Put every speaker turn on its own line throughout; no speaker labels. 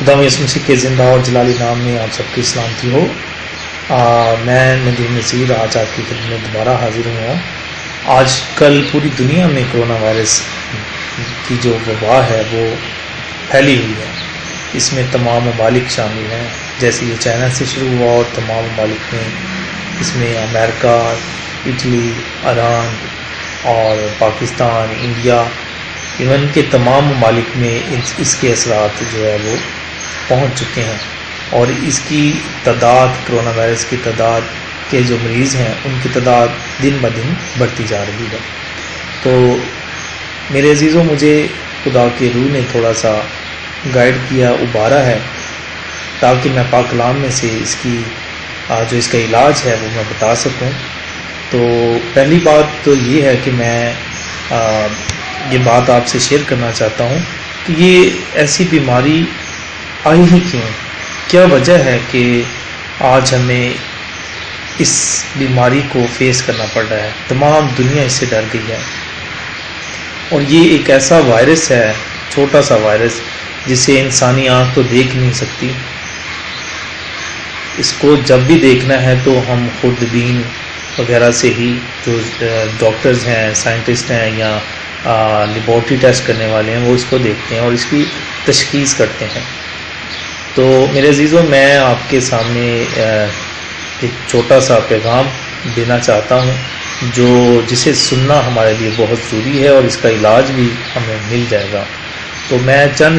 خدا یسوع مسیح کے زندہ اور جلالی نام میں آپ سب کی سلامتی ہو۔ میں ندیم نصیر آج آپ کی خدمت میں دوبارہ حاضر ہوں۔ آج کل پوری دنیا میں کرونا وائرس کی جو وبا ہے وہ پھیلی ہوئی ہے۔ اس میں تمام ممالک شامل ہیں، جیسے یہ چائنا سے شروع ہوا اور تمام ممالک میں اس میں امریکہ، اٹلی، ایران اور پاکستان، انڈیا، ایون کے تمام ممالک میں اس کے اثرات جو ہے وہ پہنچ چکے ہیں، اور اس کی تعداد، کرونا وائرس کی تعداد کے جو مریض ہیں ان کی تعداد دن بہ دن بڑھتی جا رہی ہے۔ تو میرے عزیزوں، مجھے خدا کے روح نے تھوڑا سا گائیڈ کیا، ابھارا ہے تاکہ میں پاک کلام میں سے اس کی جو اس کا علاج ہے وہ میں بتا سکوں۔ تو پہلی بات تو یہ ہے کہ میں یہ بات آپ سے شیئر کرنا چاہتا ہوں کہ یہ ایسی بیماری آئی ہی کیوں، کیا وجہ ہے کہ آج ہمیں اس بیماری کو فیس کرنا پڑ رہا ہے۔ تمام دنیا اس سے ڈر گئی ہے، اور یہ ایک ایسا وائرس ہے، چھوٹا سا وائرس جسے انسانی آنکھ تو دیکھ نہیں سکتی۔ اس کو جب بھی دیکھنا ہے تو ہم خود بین وغیرہ سے ہی، جو ڈاکٹرز ہیں، سائنٹسٹ ہیں یا لیبارٹری ٹیسٹ کرنے والے ہیں، وہ اس کو دیکھتے ہیں اور اس کی تشخیص کرتے ہیں۔ تو میرے عزیزوں، میں آپ کے سامنے ایک چھوٹا سا پیغام دینا چاہتا ہوں جسے سننا ہمارے لیے بہت ضروری ہے، اور اس کا علاج بھی ہمیں مل جائے گا۔ تو میں چند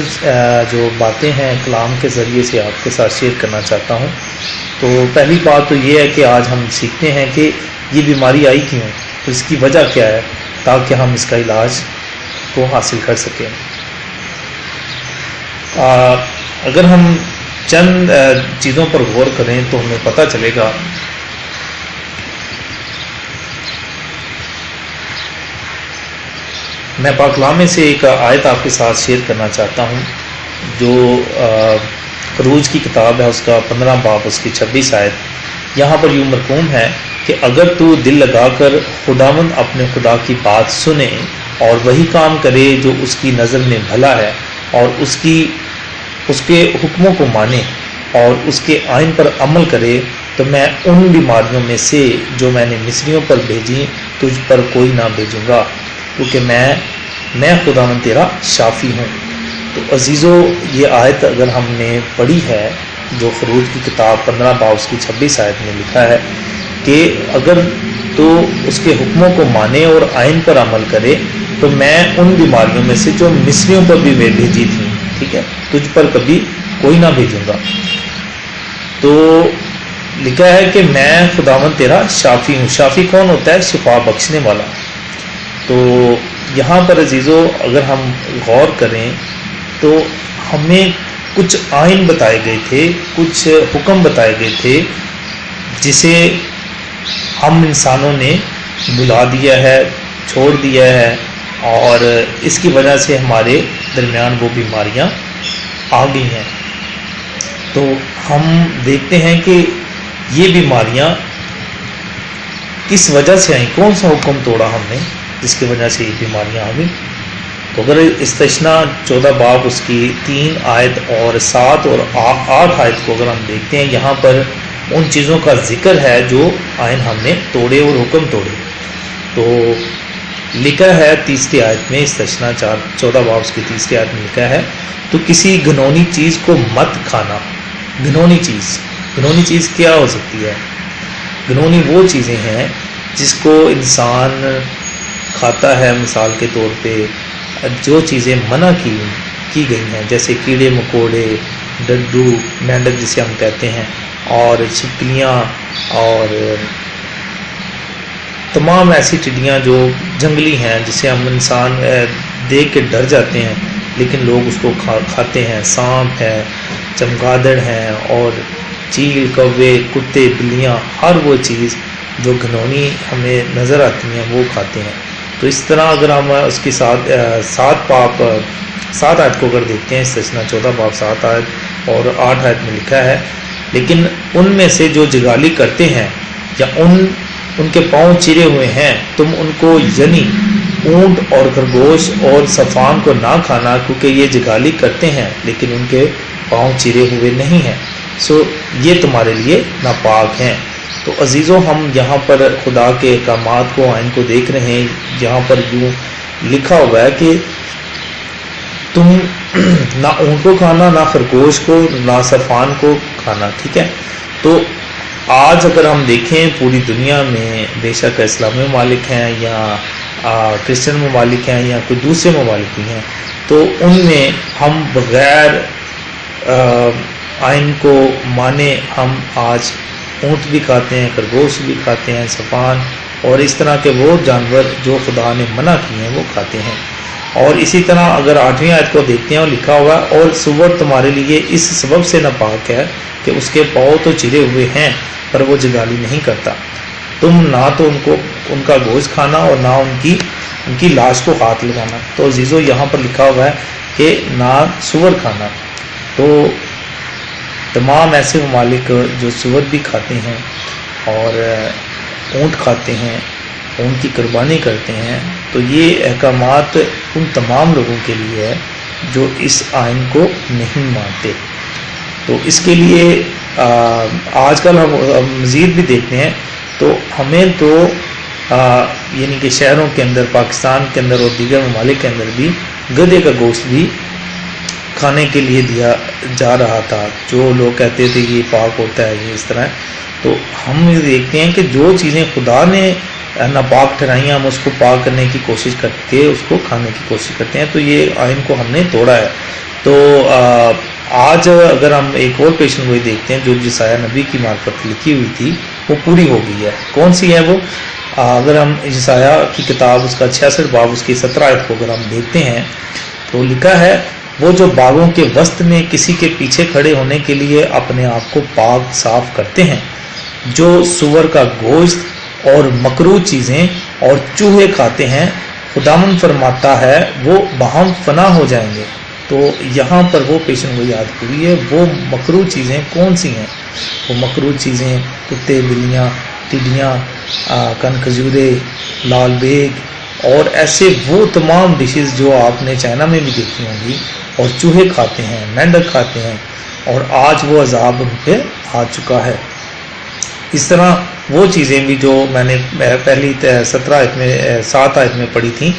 جو باتیں ہیں کلام کے ذریعے سے آپ کے ساتھ شیئر کرنا چاہتا ہوں۔ تو پہلی بات تو یہ ہے کہ آج ہم سیکھتے ہیں کہ یہ بیماری آئی کیوں، تو اس کی وجہ کیا ہے، تاکہ ہم اس کا علاج کو حاصل کر سکیں۔ اگر ہم چند چیزوں پر غور کریں تو ہمیں پتہ چلے گا میں پاک کلام میں سے ایک آیت آپ کے ساتھ شیئر کرنا چاہتا ہوں، جو خروج کی کتاب ہے، اس کا 15 باب، اس کی 26 آیت۔ یہاں پر یوں مرقوم ہے کہ اگر تو دل لگا کر خداوند اپنے خدا کی بات سنے اور وہی کام کرے جو اس کی نظر میں بھلا ہے، اور اس کے حکموں کو مانے اور اس کے آئین پر عمل کرے، تو میں ان بیماریوں میں سے جو میں نے مصریوں پر بھیجی تجھ پر کوئی نہ بھیجوں گا، کیونکہ میں خداوند تیرا شافی ہوں۔ تو عزیزو، یہ آیت اگر ہم نے پڑھی ہے، جو خروج کی کتاب 15 باب اس کی 26 آیت میں لکھا ہے کہ اگر تو اس کے حکموں کو مانے اور آئین پر عمل کرے، تو میں ان بیماریوں میں سے جو مصریوں پر بھی بھیجی تھی، ٹھیک ہے، تجھ پر کبھی کوئی نہ بھیجوں گا۔ تو لکھا ہے کہ میں خداوند تیرا شافی ہوں۔ شافی کون ہوتا ہے؟ شفا بخشنے والا۔ تو یہاں پر عزیزو، اگر ہم غور کریں تو ہمیں کچھ آئین بتائے گئے تھے، کچھ حکم بتائے گئے تھے، جسے ہم انسانوں نے بھلا دیا ہے، چھوڑ دیا ہے، اور اس کی وجہ سے ہمارے درمیان وہ بیماریاں آ گئی ہیں۔ تو ہم دیکھتے ہیں کہ یہ بیماریاں کس وجہ سے آئیں، کون سا حکم توڑا ہم نے جس کی وجہ سے یہ بیماریاں آ گئیں۔ تو اگر استثنا 14 باب اس کی 3 آیت اور 7 اور 8 آیت کو اگر ہم دیکھتے ہیں، یہاں پر ان چیزوں کا ذکر ہے جو آئین ہم نے توڑے اور حکم توڑے۔ تو لکھا ہے 30 آیت میں، استثنا 14 باب اس کی 30 آیت میں لکھا ہے، تو کسی گھنونی چیز کو مت کھانا۔ گھنونی چیز کیا ہو سکتی ہے؟ گھنونی وہ چیزیں ہیں جس کو انسان کھاتا ہے، مثال کے طور پہ جو چیزیں منع کی گئی ہیں، جیسے کیڑے مکوڑے، ڈڈو، مینڈک جسے ہم کہتے ہیں، اور چھپکلیاں، اور تمام ایسی ٹڈیاں جو جنگلی ہیں جسے ہم انسان دیکھ کے ڈر جاتے ہیں لیکن لوگ اس کو کھاتے ہیں۔ سانپ ہے، چمگادڑ ہیں، اور چیل، کوے، کتے، بلیاں، ہر وہ چیز جو گھنونی ہمیں نظر آتی ہیں وہ کھاتے ہیں۔ تو اس طرح اگر ہم اس کی 7 آیت کو اگر دیکھتے ہیں، استثنا 14 باب 7 آیت اور 8 آیت میں لکھا ہے، لیکن ان میں سے جو جگالی کرتے ہیں یا ان کے پاؤں چرے ہوئے ہیں، تم ان کو یعنی اونٹ اور خرگوش اور صفان کو نہ کھانا، کیونکہ یہ جگالی کرتے ہیں لیکن ان کے پاؤں چیرے ہوئے نہیں ہیں، سو یہ تمہارے لیے ناپاک ہیں۔ تو عزیزوں، ہم یہاں پر خدا کے احکامات کو، آئین کو دیکھ رہے ہیں۔ یہاں پر یوں لکھا ہوا ہے کہ تم نہ اونٹ کو کھانا، نہ خرگوش کو، نہ صرفان کو کھانا، ٹھیک ہے۔ تو آج اگر ہم دیکھیں پوری دنیا میں، بے شک اسلامی ممالک ہیں یا کرسچن ممالک ہیں یا کوئی دوسرے ممالک بھی ہیں، تو ان میں ہم بغیر آئین کو مانے ہم آج اونٹ بھی کھاتے ہیں، خرگوش بھی کھاتے ہیں، صفان اور اس طرح کے وہ جانور جو خدا نے منع کیے ہیں وہ کھاتے ہیں۔ اور اسی طرح اگر 8ویں آیت کو دیکھتے ہیں اور لکھا ہوا ہے، اور سور تمہارے لیے اس سبب سے ناپاک ہے کہ اس کے پاؤں تو چرے ہوئے ہیں پر وہ جدالی نہیں کرتا، تم نہ تو ان کا گوشت کھانا اور نہ ان کی لاش کو ہاتھ لگانا۔ تو عزیزو، یہاں پر لکھا ہوا ہے کہ نہ سور کھانا۔ تو تمام ایسے ممالک جو سور بھی کھاتے ہیں اور اونٹ کھاتے ہیں، اونٹ کی قربانی کرتے ہیں، تو یہ احکامات ان تمام لوگوں کے لیے ہے جو اس آئین کو نہیں مانتے۔ تو اس کے لیے آج کل ہم مزید بھی دیکھتے ہیں، تو ہمیں تو یعنی کہ شہروں کے اندر، پاکستان کے اندر اور دیگر ممالک کے اندر بھی گدھے کا گوشت بھی کھانے کے لیے دیا جا رہا تھا، جو لوگ کہتے تھے یہ پاک ہوتا ہے، یہ اس طرح ہے۔ تو ہم دیکھتے ہیں کہ جو چیزیں خدا نے ناپاک ٹھہرائی، ہم اس کو پاک کرنے کی کوشش کر کے اس کو کھانے کی کوشش کرتے ہیں، تو یہ آئین کو ہم نے توڑا ہے۔ تو آج اگر ہم ایک اور پیشن گوئی دیکھتے ہیں جو یسایہ نبی کی معرفت لکھی ہوئی تھی، وہ پوری ہو گئی ہے۔ کون سی ہے وہ؟ اگر ہم یسایہ کی کتاب اس کا 66 باب اس کی 17 آیت کو اگر ہم دیکھتے ہیں تو لکھا ہے، وہ جو باغوں کے وسط میں کسی کے پیچھے کھڑے ہونے کے لیے اپنے آپ کو پاک صاف کرتے ہیں، جو سور کا گوشت اور مکروہ چیزیں اور چوہے کھاتے ہیں، خداوند فرماتا ہے وہ باہم فنا ہو جائیں گے۔ تو یہاں پر وہ پیشن گوئی یاد ہوئی ہے۔ وہ مکروہ چیزیں کون سی ہیں؟ وہ مکروہ چیزیں کتے، بلیاں، ٹڈیاں، کن کھجورے، لال بیگ اور ایسے وہ تمام ڈشز جو آپ نے چائنا میں بھی دیکھی ہوں گی، اور چوہے کھاتے ہیں، مینڈک کھاتے ہیں، اور آج وہ عذاب ان پہ آ چکا ہے۔ اس طرح وہ چیزیں بھی جو میں نے پہلی 7 آیت میں پڑھی تھیں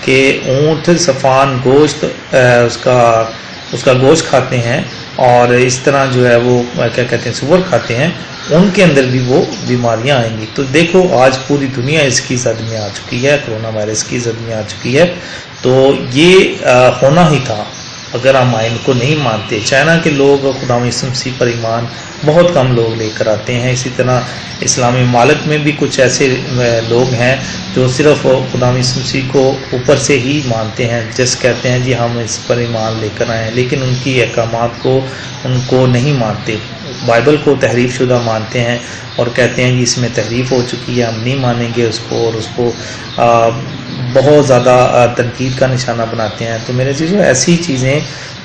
کہ اونٹ، صفان، گوشت، اس کا گوشت کھاتے ہیں، اور اس طرح جو ہے وہ کیا کہتے ہیں، سور کھاتے ہیں، ان کے اندر بھی وہ بیماریاں آئیں گی۔ تو دیکھو آج پوری دنیا اس کی زد میں آ چکی ہے، کرونا وائرس کی زد میں آ چکی ہے۔ تو یہ ہونا ہی تھا اگر ہم آئین کو نہیں مانتے۔ چائنا کے لوگ خدا یسوع مسیح پر ایمان بہت کم لوگ لے کر آتے ہیں۔ اسی طرح اسلامی ممالک میں بھی کچھ ایسے لوگ ہیں جو صرف خدا یسوع مسیح کو اوپر سے ہی مانتے ہیں، جس کہتے ہیں جی ہم اس پر ایمان لے کر آئے ہیں، لیکن ان کی احکامات کو ان کو نہیں مانتے، بائبل کو تحریف شدہ مانتے ہیں اور کہتے ہیں جی اس میں تحریف ہو چکی ہے، ہم نہیں مانیں گے اس کو، اور اس کو بہت زیادہ تنقید کا نشانہ بناتے ہیں۔ تو میرے عزیزو، ایسی چیزیں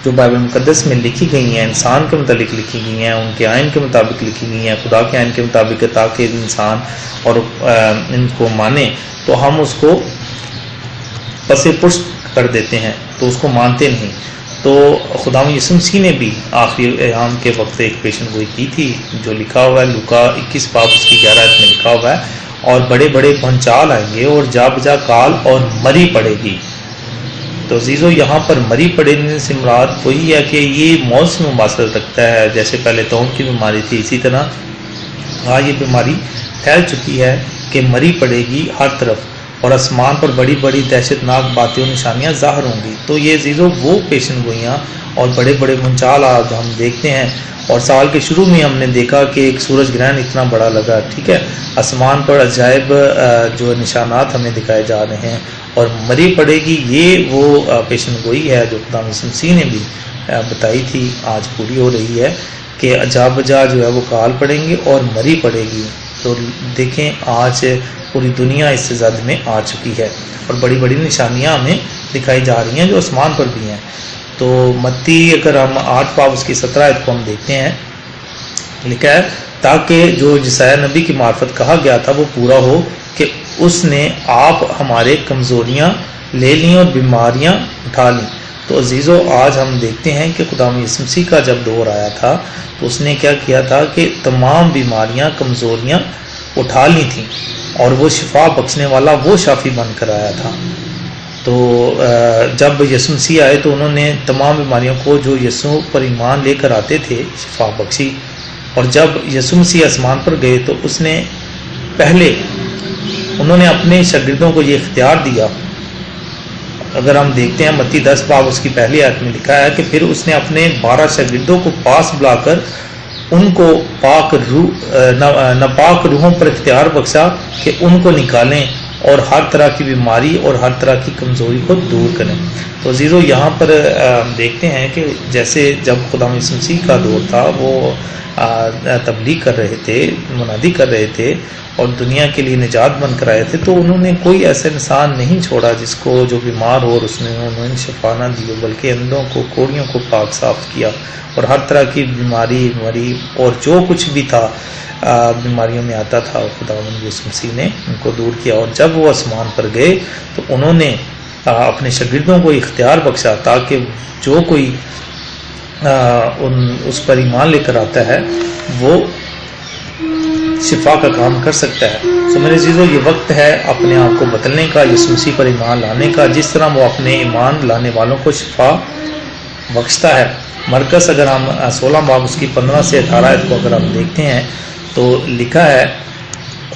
جو بائبل مقدس میں لکھی گئی ہیں، انسان کے متعلق لکھی گئی ہیں، ان کے آئین کے مطابق لکھی گئی ہیں، خدا کے آئین کے مطابق، تاکہ انسان اور ان کو مانے، تو ہم اس کو پس پشت کر دیتے ہیں، تو اس کو مانتے نہیں۔ تو خدا یسوع مسیح نے بھی آخری ایام کے وقت ایک پیشن گوئی کی تھی، جو لکھا ہوا ہے لوکا 21 باب اس کی 11 آیت میں لکھا ہوا ہے، اور بڑے بڑے بھونچال آئیں گے اور جا بجا کال اور مری پڑے گی۔ تو عزیزو، یہاں پر مری پڑنے سے مراد وہی ہے کہ یہ موت سے مماثلت رکھتا ہے، جیسے پہلے تون کی بیماری تھی، اسی طرح یہ بیماری پھیل چکی ہے کہ مری پڑے گی ہر طرف، اور آسمان پر بڑی بڑی دہشت ناک باتیں اور نشانیاں ظاہر ہوں گی۔ تو یہ عزیزو وہ پیشن گوئیاں اور بڑے بڑے بھونچال آج ہم دیکھتے ہیں، اور سال کے شروع میں ہم نے دیکھا کہ ایک سورج گرہن اتنا بڑا لگا، ٹھیک ہے، آسمان پر عجائب جو نشانات ہمیں دکھائے جا رہے ہیں، اور مری پڑے گی، یہ وہ پیشن گوئی ہے جو خدا یسوع مسیح نے بھی بتائی تھی، آج پوری ہو رہی ہے کہ جا بجا جو ہے وہ کال پڑیں گے اور مری پڑے گی۔ تو دیکھیں آج پوری دنیا اس زد میں آ چکی ہے، اور بڑی بڑی نشانیاں ہمیں دکھائی جا رہی ہیں جو آسمان پر بھی ہیں۔ تو متی اگر ہم 8 باب اس کی 17 آیت کو ہم دیکھتے ہیں، لکھا ہے تاکہ جو یسایہ نبی کی معرفت کہا گیا تھا وہ پورا ہو کہ اس نے آپ ہمارے کمزوریاں لے لیں اور بیماریاں اٹھا لیں، تو عزیزو آج ہم دیکھتے ہیں کہ خدا یسوع مسیح کا جب دور آیا تھا تو اس نے کیا کیا تھا کہ تمام بیماریاں کمزوریاں اٹھا لی تھیں اور وہ شفا بخشنے والا وہ شافی بن کر آیا تھا۔ تو جب یسوع مسیح آئے تو انہوں نے تمام بیماریوں کو جو یسوع پر ایمان لے کر آتے تھے شفا بخشی، اور جب یسوع مسیح آسمان پر گئے تو اس نے پہلے انہوں نے اپنے شاگردوں کو یہ اختیار دیا۔ اگر ہم دیکھتے ہیں متی 10 باب اس کی پہلی آیت میں لکھا ہے کہ پھر اس نے اپنے 12 شاگردوں کو پاس بلا کر ان کو ناپاک روحوں پر اختیار بخشا کہ ان کو نکالیں اور ہر طرح کی بیماری اور ہر طرح کی کمزوری کو دور کریں۔ تو عزیزو یہاں پر دیکھتے ہیں کہ جیسے جب خدا یسوع مسیح کا دور تھا وہ تبلیغ کر رہے تھے، منادی کر رہے تھے اور دنیا کے لیے نجات بن کر آئے تھے، تو انہوں نے کوئی ایسا انسان نہیں چھوڑا جس کو جو بیمار ہو اور اس نے انہوں نے شفا نہ دی، بلکہ اندھوں کو کوڑیوں کو پاک صاف کیا اور ہر طرح کی بیماری اور جو کچھ بھی تھا بیماریوں میں آتا تھا خدا یسوع مسیح نے ان کو دور کیا۔ اور جب وہ آسمان پر گئے تو انہوں نے اپنے شاگردوں کو اختیار بخشا تاکہ جو کوئی اس پر ایمان لے کر آتا ہے وہ شفا کا کام کر سکتا ہے۔ سو میرے عزیزو یہ وقت ہے اپنے آپ کو بدلنے کا، یسوع مسیح پر ایمان لانے کا، جس طرح وہ اپنے ایمان لانے والوں کو شفا بخشتا ہے۔ مرکز اگر ہم 16 باب اس کی 15 سے 18 آیت کو اگر ہم دیکھتے ہیں تو لکھا ہے،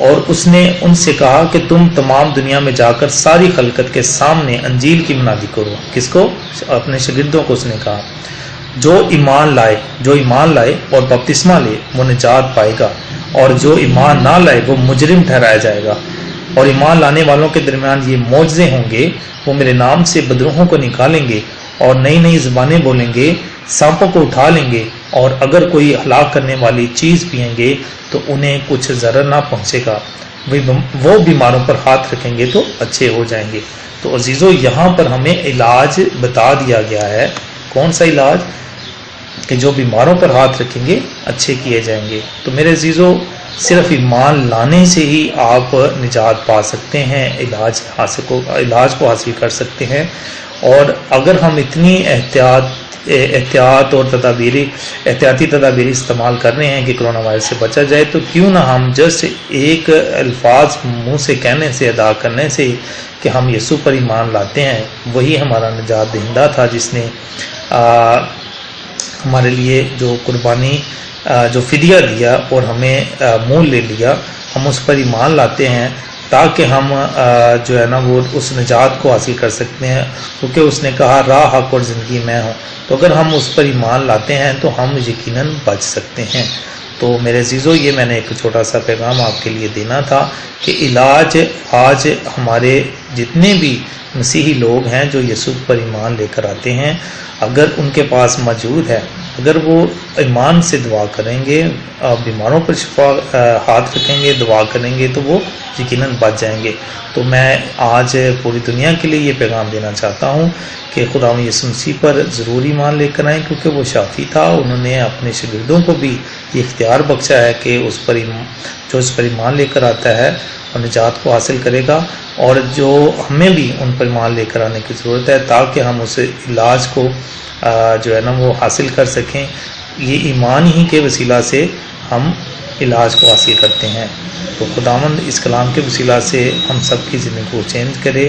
اور اس نے ان سے کہا کہ تم تمام دنیا میں جا کر ساری خلقت کے سامنے انجیل کی منادی کرو۔ کس کو؟ اپنے شاگردوں کو اس نے کہا، جو ایمان لائے اور بپتسمہ لے وہ نجات پائے گا، اور جو ایمان نہ لائے وہ مجرم ٹھہرایا جائے گا۔ اور ایمان لانے والوں کے درمیان یہ معجزے ہوں گے، وہ میرے نام سے بدروحوں کو نکالیں گے اور نئی نئی زبانیں بولیں گے، سانپوں کو اٹھا لیں گے، اور اگر کوئی ہلاک کرنے والی چیز پئیں گے تو انہیں کچھ ضرر نہ پہنچے گا، وہ بیماروں پر ہاتھ رکھیں گے تو اچھے ہو جائیں گے۔ تو عزیزو یہاں پر ہمیں علاج بتا دیا گیا ہے۔ کون سا علاج؟ کہ جو بیماروں پر ہاتھ رکھیں گے اچھے کیے جائیں گے۔ تو میرے عزیزو صرف ایمان لانے سے ہی آپ نجات پا سکتے ہیں، علاج کو حاصل کر سکتے ہیں۔ اور اگر ہم اتنی احتیاط اور احتیاطی تدابیر استعمال کر رہے ہیں کہ کرونا وائرس سے بچا جائے، تو کیوں نہ ہم جسٹ ایک الفاظ منہ سے کہنے سے، ادا کرنے سے کہ ہم یسوع پر ایمان لاتے ہیں، وہی ہمارا نجات دہندہ تھا جس نے ہمارے لیے جو قربانی جو فدیہ دیا اور ہمیں مول لے لیا، ہم اس پر ایمان لاتے ہیں تاکہ ہم جو ہے نا وہ اس نجات کو حاصل کر سکتے ہیں، کیونکہ اس نے کہا راہ حق اور زندگی میں ہوں۔ تو اگر ہم اس پر ایمان لاتے ہیں تو ہم یقیناً بچ سکتے ہیں۔ تو میرے عزیزو یہ میں نے ایک چھوٹا سا پیغام آپ کے لیے دینا تھا کہ علاج آج ہمارے جتنے بھی مسیحی لوگ ہیں جو یسوع پر ایمان لے کر آتے ہیں، اگر ان کے پاس موجود ہے، اگر وہ ایمان سے دعا کریں گے، بیماروں پر شفا ہاتھ رکھیں گے، دعا کریں گے تو وہ یقیناً بچ جائیں گے۔ تو میں آج پوری دنیا کے لیے یہ پیغام دینا چاہتا ہوں کہ خدا یسوع مسیح پر ضرور ایمان لے کر آئیں، کیونکہ وہ شافی تھا۔ انہوں نے اپنے شاگردوں کو بھی یہ اختیار بخشا ہے کہ اس پر ایمان لے کر آتا ہے اور نجات کو حاصل کرے گا، اور جو ہمیں بھی ان پر ایمان لے کر آنے کی ضرورت ہے تاکہ ہم اس علاج کو جو ہے نا وہ حاصل کر سکیں۔ یہ ایمان ہی کے وسیلہ سے ہم علاج کو حاصل کرتے ہیں۔ تو خداوند اس کلام کے وسیلہ سے ہم سب کی زندگی کو چینج کرے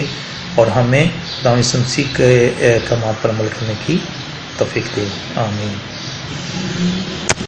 اور ہمیں خداوند یسوع مسیح کے احکامات پر عمل کرنے کی توفیق دے۔ آمین۔